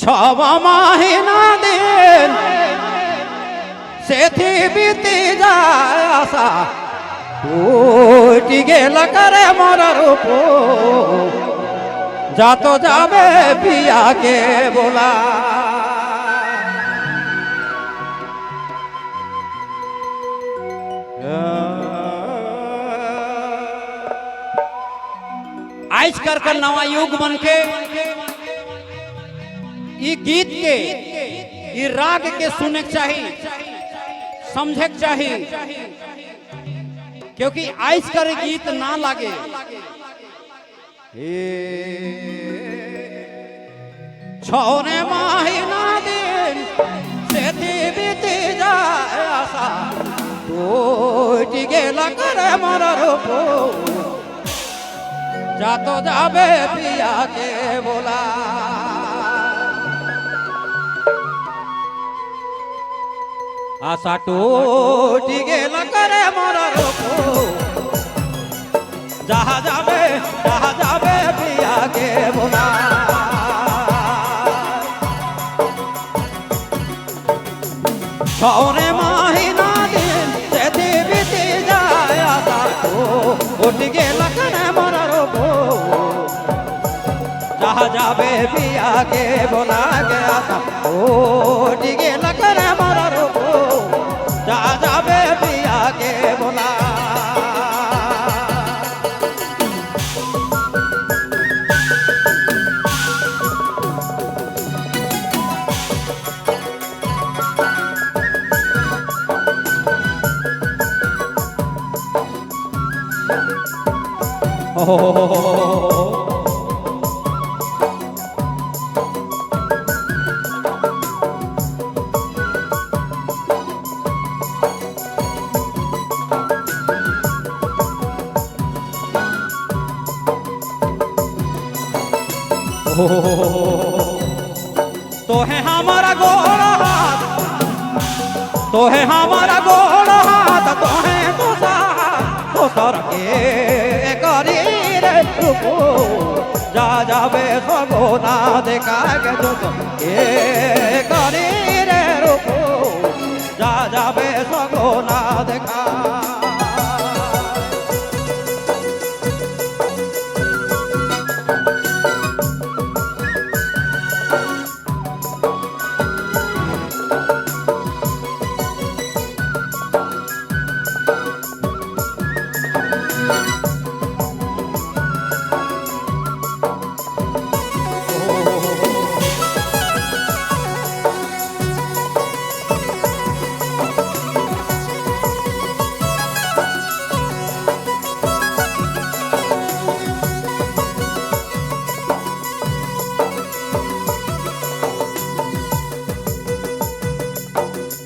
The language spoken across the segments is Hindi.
छवा महीना दिन सेथी बीती जाय आशा टूटी गेल करे मोर रूपो जा तो जाबे पिया के बोला आज कर नवा युग बन के ई गीत के ई राग के सुने के चाहिए, समझे के चाहिए, क्योंकि आज कर गीत ना लगे छोरे महीना दिन से बीती जाए आशा टूटी गेल करे मोर रूपो जा तो जाबे पिया के बोला आशा टूटी गेल करे मोर रूपो जहाँ जाबे पिया के बोला छोरे महीना दिन से बीती जाए आशा टूटी गेल करे मोर रूपो जहाँ जाबे पिया के बोला गया था टूटी गेल करे मोर रूपो जहाँ जाबे पिया के बोला तो है हमारा गोड़ हाथ, तो है हमारा गोड़ हाथ, तो है तो सर के करी रे रुको जा जाबे सगोना देखा के जो के करी रे रुको जा जाबे सगोना देखा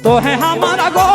तो है हमारा गो